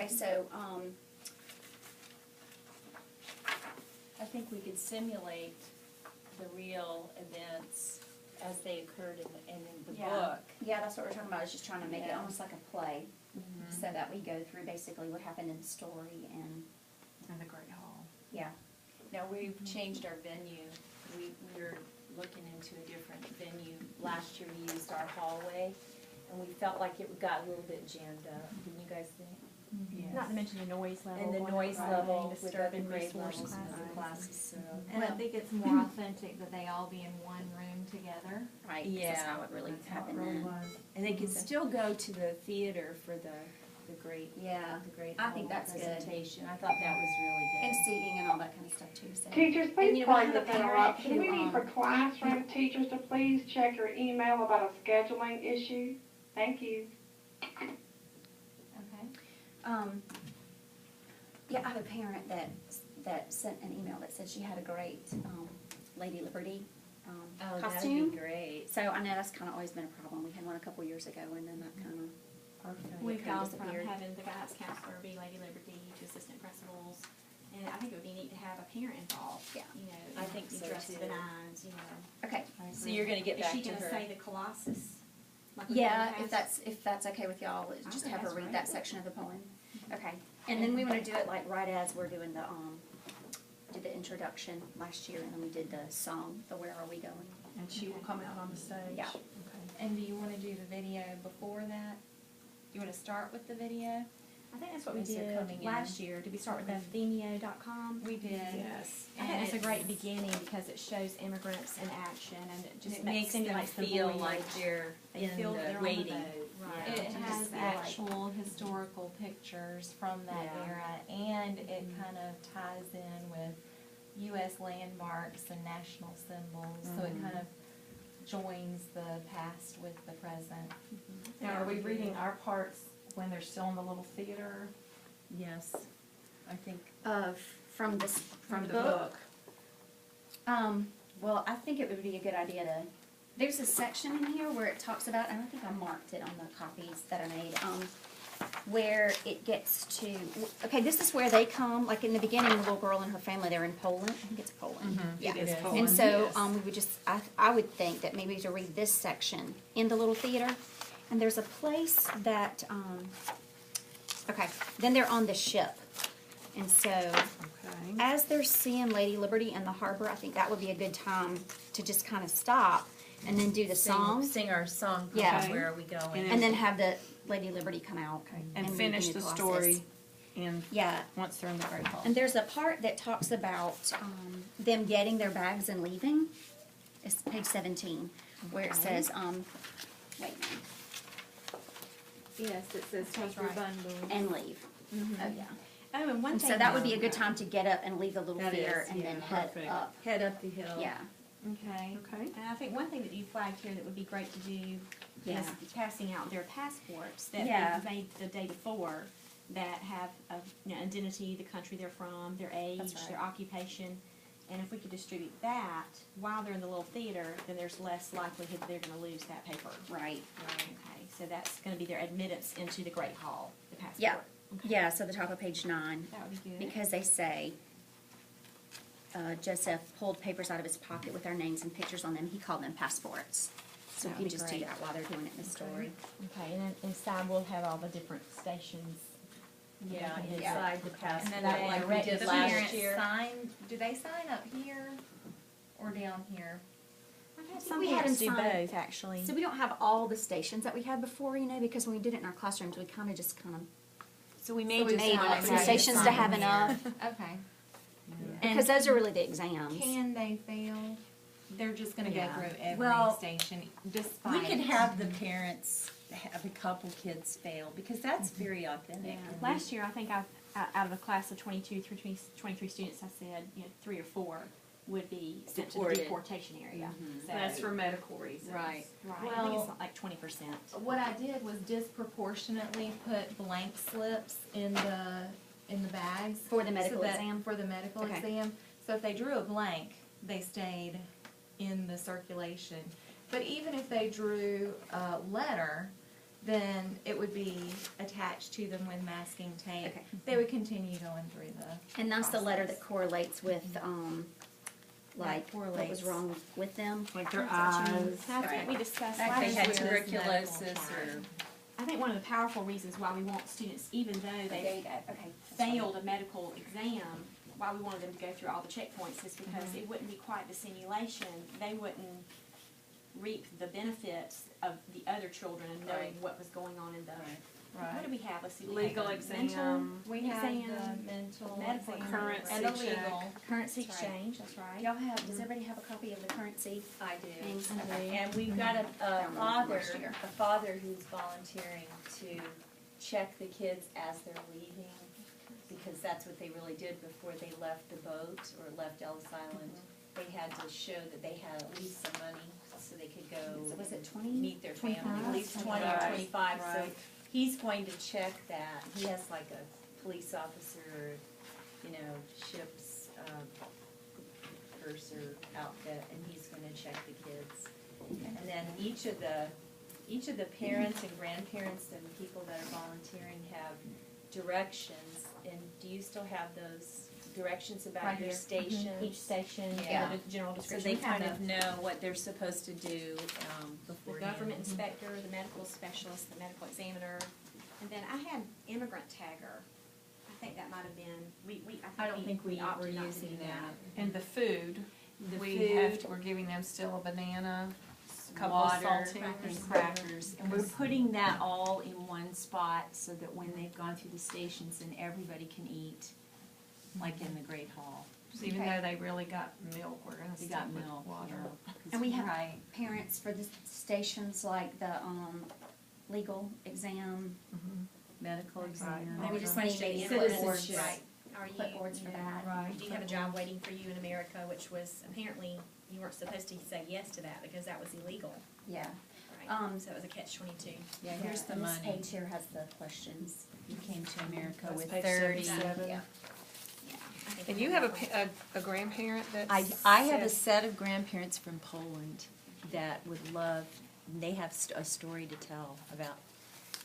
Okay, so, I think we could simulate the real events as they occurred in the yeah, book. yeah, that's what we're talking about, is just trying to make it Yeah. almost like a play, so that we go through basically what happened in the story and, In the Great Hall. yeah. Now, we've changed our venue. We're looking into a different venue. Last year, we used our hallway, and we felt like it got a little bit jammed up. Didn't you guys think? Yes. Not to mention the noise level. And the one noise right, level with disturbing other grade resource levels and other classes. classes, so. And I think it's more authentic that they all be in one room together. Right, 'cause that's how it really That's how it happened really then. was. And they could still go to the theater for the great, Yeah, the great I think hall that's good. presentation. I thought that was really and good. seating and all that kind of stuff too, so. Teachers, And, please you know, we pardon have the a parent interruption. who, We need for classroom teachers to please check your email about a scheduling issue. Thank you. Okay. Yeah, I have a parent that sent an email that said she had a great, Lady Liberty, Oh, costume. that'd be great. So I know that's kind of always been a problem. We had one a couple years ago, and then that kind of, Perfect. We've kinda gone from disappeared. having the guidance counselor be Lady Liberty to assistant principals, and I think it would be neat to have a parent involved. Yeah. You know, I think so, dressed to too. the nines, you know. okay. I So agree. you're gonna get Is back she to gonna her. say the Colossus? like we did in Yeah, the past? if that's okay with y'all, just think have her that's read right. that section of the poem. Okay, and then we want to do it like right as we're doing the, did the introduction last year, and then we did the song, the Where Are We Going? And she will come out on the stage? Yeah. Okay. And do you want to do the video before that? Do you want to start with the video? I think that's what we As they're did coming in. last year. Did we start with Themio.com? We did. Yes. I think And that's a it's- great beginning because it shows immigrants in action and it just It makes them simulates the feel voyage. like they're They in feel that they're the on the waiting. boat, right. Yeah. It And just has feel like- actual historical pictures from that Yeah. era, and it kind of ties in with U.S. landmarks and national symbols, so it kind of joins the past with the present. Now, are we reading our parts when they're still in the little theater? Yes, I think. From this, From the book? Well, I think it would be a good idea to, there's a section in here where it talks about, and I think I marked it on the copies that I made, where it gets to, okay, this is where they come, like in the beginning, the little girl and her family, they're in Poland, I think it's Poland. Yeah. It is And Poland, so, yes. we would just, I would think that maybe to read this section in the little theater, and there's a place that, okay, then they're on the ship. And so, Okay. as they're seeing Lady Liberty in the harbor, I think that would be a good time to just kind of stop and then do the song, Sing our song, Yeah. called Where Are We Going? and then have the Lady Liberty come out. And read finish New the Colossus. story in, Yeah, once they're in the Great Hall. and there's a part that talks about them getting their bags and leaving. It's page 17, where it says, wait a minute, Yes, it says take your right. bundle. and leave. Oh, yeah. Oh, and one And thing. so that would be a good time to get up and leave the little That theater is, and then yeah, head perfect. up. Head up the hill. Yeah, Okay. Okay. And I think one thing that you flagged here that would be great to do Yeah. is passing out their passports that Yeah. they've made the day before that have a identity, the country they're from, their age, That's right. their occupation. And if we could distribute that while they're in the little theater, then there's less likelihood that they're going to lose that paper. right. Okay, so that's going to be their admittance into the Great Hall, the passport. Yeah, Okay. yeah, so the top of page 9. That would be good. Because they say, Joseph pulled papers out of his pocket with our names and pictures on them. He called them passports. So That we would can be just do great. that while they're doing it in the story. Okay, and then inside we'll have all the different stations. Yeah, Yeah. inside the passport, And then that like we direct did the last parents year. sign, do they sign up here or down here? I've had So some we had parents do them sign- both, actually. So we don't have all the stations that we had before, because when we did it in our classrooms, we kind of just kind of So we So we made sign some right. stations to Sign have here. enough. Okay. Because those are really the exams. Can they fail? They're just gonna Yeah. go through every Well, station We despite. could have the parents have a couple kids fail, because that's very authentic. Yeah. Last year, I think out of a class of 22 through 23 students, I said, 3 or 4 would be sent to the Deported. deportation area. So, That's for medical reasons. Right. right, I think Well- it's like 20%. What I did was disproportionately put blank slips in the bags. For the medical so that- exam? For the medical Okay. exam. So if they drew a blank, they stayed in the circulation. But even if they drew a letter, then it would be attached to them with masking tape. Okay. They would continue going through the. And that's the letter process. that correlates with, like, what was correlates. wrong with them? Like their That's what you mean? eyes. I think we discussed Like last they had year. tuberculosis or. I think one of the powerful reasons why we want students, even though There they you go, okay. that's right. failed a medical exam, why we wanted them to go through all the checkpoints is because it wouldn't be quite the simulation. They wouldn't reap the benefits of the other children and knowing Right. what was going on in the, what Right. do we have? Let's see. Legal have the mental exam. We have the exam, mental medical exam currency and the check. legal. currency That's right. exchange, that's right. Y'all have, does everybody have a copy of the currency I do. things? And we've got a Found one from father, last year. a father who's volunteering to check the kids as they're leaving, because that's what they really did before they left the boat or left Ellis Island. They had to show that they had at least some money so they could So go was it 20? meet their family, 25? at least 20 or Right, 25. So right. he's going to check that. He has like a police officer, you know, ship's purser outfit, and he's gonna check the kids. And then each of the parents and grandparents and people that are volunteering have directions. And do you still have those directions about Right your here. station? Each station, Yeah. the general So description. they We have kind of the- know what they're supposed to do The beforehand. government inspector, the medical specialist, the medical examiner, and then I had immigrant tagger. I think that might have been, I don't think we opted were not to using do that. And the food, The we have, food, we're giving them still a banana, a couple of water, saltines. and crackers. And we're putting that all in one spot so that when they've gone through the stations, then everybody can eat, like in the Great Hall. So even Okay. though they really got milk, we're gonna They stick got with milk, water. you know, 'cause And we have right. parents for the stations like the, legal exam. Medical exam. Maybe just Question, maybe citizenship. clipboards. Right. Are you, Clipboards for that. Right. do you have a job waiting for you in America, which was apparently, you weren't supposed to say yes to that because that was illegal. Yeah. Right. So it was a catch-22. Yeah, here's the And this money. page here has the questions. You came to America That's with page 30. 77. Yeah. Yeah. I think And I you have have that a grandparent that's. I have a said- set of grandparents from Poland that would love, they have a story to tell about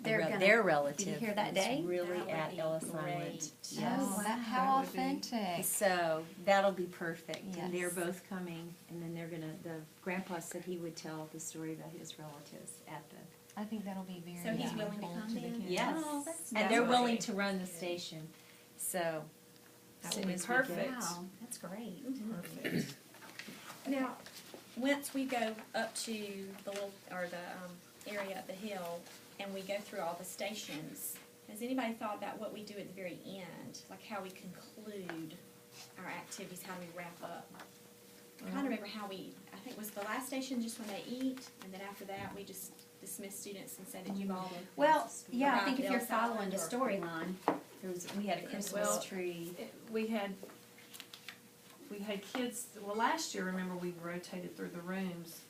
They're gonna their be relative. here that that's day? really That would at be Ellis great. Island. Oh, Yes. how That would be- authentic. So that'll be perfect. And they're Yes. both coming, and then they're gonna, the grandpa said he would tell the story about his relatives at the. I think that'll be very So he's willing to meaningful come to the then? kids. Yes. Oh, that's And they're nice. willing to run the station, so. That as would soon be as we get- perfect. Wow, that's great. Perfect. Now, once we go up to the little, or the, area of the hill, and we go through all the stations, has anybody thought about what we do at the very end? Like how we conclude our activities, how we wrap up? I'm trying to remember how we, I think was the last station just when they eat, and then after that, we just dismiss students and say that you've all. Well, yeah, I think if Around you're Ellis following the Island or- storyline, We had a Well, Christmas tree. We had kids, well, last year, remember, we rotated through the rooms.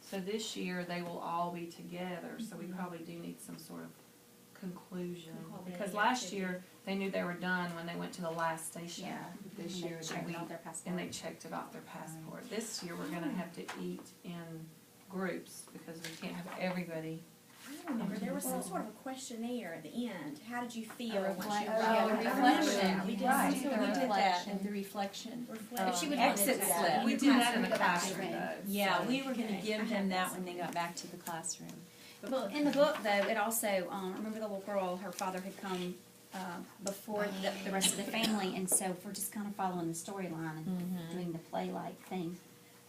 So this year, they will all be together, so we probably do need some sort of conclusion. Concluding Because last activity. year, they knew they were done when they went to the last station. yeah. This And they year, checked we- out their and passport. they checked it off their passport. This year, we're gonna have to eat in groups, because we can't have everybody. I don't remember, there was some sort of a questionnaire at the end. How did you feel A once you? reflect- yeah, I the remember reflection. that. We did Right. do The we did that. reflection. The reflection. Reflect. If she would Exit want to do that, slip. We you did might that in the go back to classroom, the room. though. Yeah, so- we were gonna Okay. I give had them that that when they got back to the classroom. Well, in the book though, it also, remember the little girl, her father had come, before the rest of the family, and so if we're just kind of following the storyline and doing the play-like thing.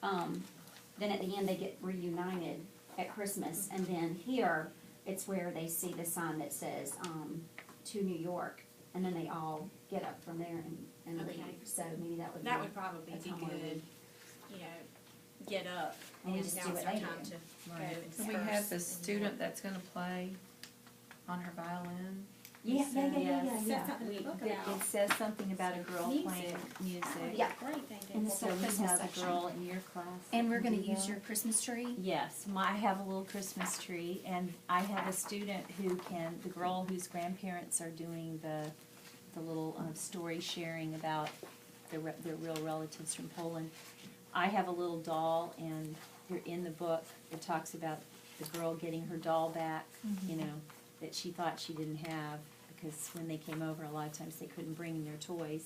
Then at the end, they get reunited at Christmas, and then here, it's where they see the sign that says, to New York, and then they all get up from there and Okay. leave, so maybe that would be. That would probably a be time where good, you know, get up, And and just now do it's what our they time do. to go Right. and So we disperse. have the and student that's gonna play on her violin. Said something in the book It about. says something about a girl Music. playing music. Yeah. Great thing to. And So the we Christmas have a section. girl in your class. And we're that gonna can do use that. your Christmas tree? Yes, I have a little Christmas tree, and I have a student who can, the girl whose grandparents are doing the little story sharing about their real relatives from Poland. I have a little doll, and in the book, it talks about the girl getting her doll back, you know, that she thought she didn't have, because when they came over, a lot of times they couldn't bring in their toys.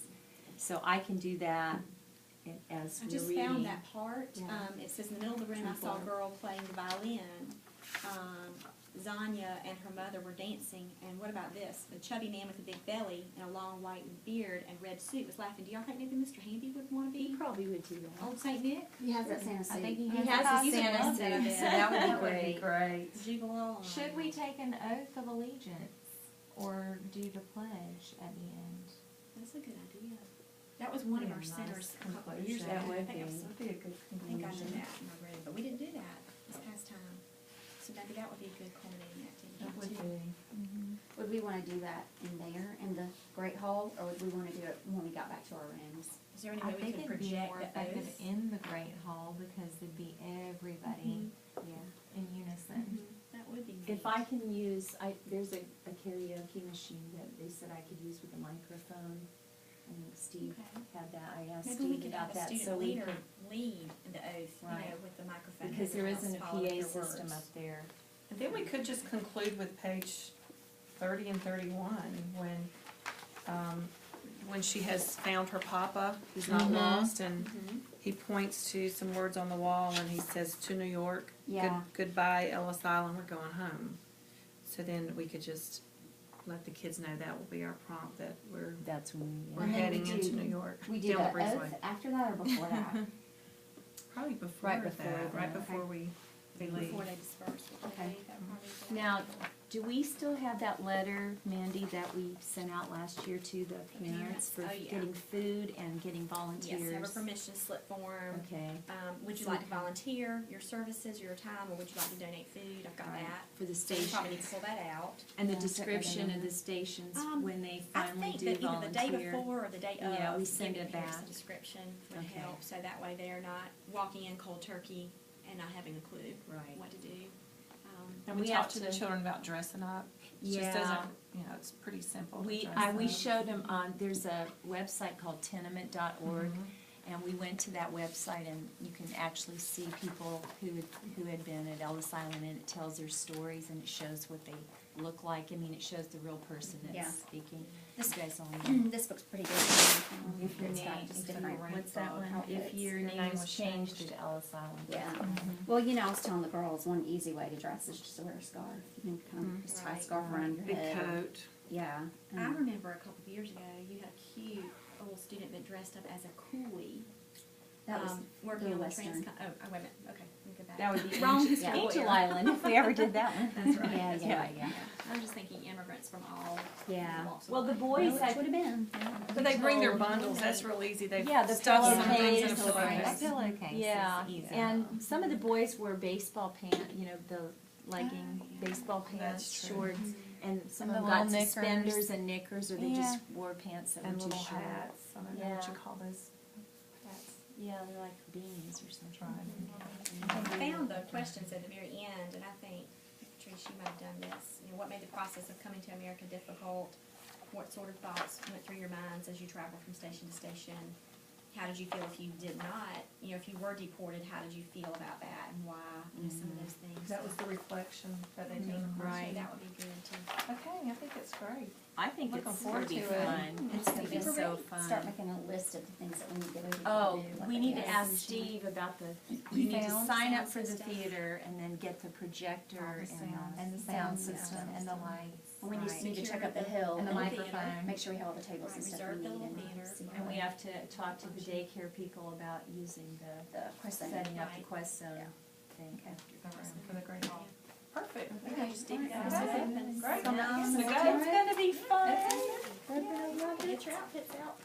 So I can do that as I we're just reading. found that part. Yeah. It says in the middle of the room, I saw a girl playing the violin. Zanya and her mother were dancing, and what about this? A chubby man with a big belly and a long white beard and red suit was laughing. Do y'all think maybe Mr. Handy would want to He be probably would do that. Old Saint Nick? He has that Santa suit. I think he He has has a a He's a Santa love suit, that. so that would That be would be great. great. Jubilee. Should we take an oath of allegiance or do the pledge at the end? That's a good idea. That was one of Yeah, our nice centers a couple of years conclusion. ago. That would I think I be. was- That would be a good I think I conclusion. did that in my room, but we didn't do that this past time. So maybe that would be a good culminating activity That would too. be. Would we wanna do that in there, in the Great Hall, or would we wanna do it when we got back to our rooms? Is there any I way we think could it'd be project more the effective oath? in the Great Hall because it'd be everybody Yeah. in unison. That would be neat. If I can use, there's a karaoke machine that they said I could use with a microphone. I think Steve Okay. had that, I asked Maybe we Steve could about have a that, so student we leader could, lead the oath, you know, Right. with the microphone. because there everyone isn't a else follow PA their system words. up there. And then we could just conclude with page 30 and 31, when she has found her papa, who's not lost, and he points to some words on the wall, and he says, "To New York, Yeah. goodbye Ellis Island, we're going home." So then we could just let the kids know that will be our prompt, that we're That's when we, we're And then we heading into do- New York, We do down the the breezeway. oath after that or before that? Probably before Right that, before right that. before we leave. Before they disperse. Okay. now, do we still have that letter, Mandy, that we sent out last year to the parents for Oh, yeah. getting food and getting volunteers? Yes, have a permission slip form. Okay, Would you like to volunteer your services, your time, or would you like to donate food? I've got Right. that. for the So you probably need to station, pull that out. and the Yeah, put that description in of the there. stations when they I finally think do that either the day volunteer. before or the day of. Yeah, we send giving it parents back. The description would Okay. help, so that way they're not walking in cold turkey and not having a clue Right. what to do. And we We have talked to the to- children about dressing up. It just Yeah. doesn't, you know, it's pretty simple to We, dress we up. showed them on, there's a website called tenement.org, Mhm. and we went to that website, and you can actually see people who had been at Ellis Island, and it tells their stories, and it shows what they look like. I mean, it shows the real person Yeah. that's speaking. This- You guys all know. This looks pretty good. If your It's got name, just different what's that one? outfits. If your name was changed to Ellis Island. Yeah. Well, you know, I was telling the girls, one easy way to dress is just to wear a scarf. You can kind of just tie a Right. scarf around your Big head. coat. Yeah. I remember a couple of years ago, you had a cute little student that dressed up as a coolie. That was Working the on the Western. wait a minute, okay, let me go back. That would be Wrong interesting. school Angel year. Island, if we ever did that one. That's right. Yeah, that's yeah, right. yeah. I'm just thinking immigrants from all Yeah. walks of Well, the life. boys Well, had it would have been. But they bring their told- bundles, that's real easy, they Yeah, the stuff some things in a pillowcase, the pillowcase. Pillowcase Yeah, is easy. and some of the boys wore baseball pants, you know, the legging, baseball pants, That's true. shorts, and some And of the them got little suspenders knickers. and knickers, or they Yeah. just wore pants that And were too little short. hats, I don't know what you Yeah. call those hats. Yeah, they're like beanies or something. I found the questions at the very end, and I think, Patrice, you might have done this. You know, what made the process of coming to America difficult? What sort of thoughts went through your minds as you traveled from station to station? How did you feel if you did not, you know, if you were deported, how did you feel about that and why? You know, some of those things. That was the reflection that they did. So Right. that would be good too. Okay, I think it's great. I think Looking it's forward gonna be to it. fun. It's I gonna be think we're so ready to fun. Start making a list of the things that we need to do. Oh, what we they need to do. ask Steve about the, you need to Sound sign up for the system. theater and then get the projector And the sound system and the lights. And we just Right. need to check out the hill. And the and microphone. Make sure we have all the tables Right, and stuff reserve we the need. little and theater. see And we have to talk to the daycare people about using The question. setting up the Right. Quest Zone Yeah. thing. For the great hall. Perfect. Okay, Steve, Alright, that was okay. open. Great. Come on, It's so a go. tomorrow- It's gonna be fun. Get your outfits out.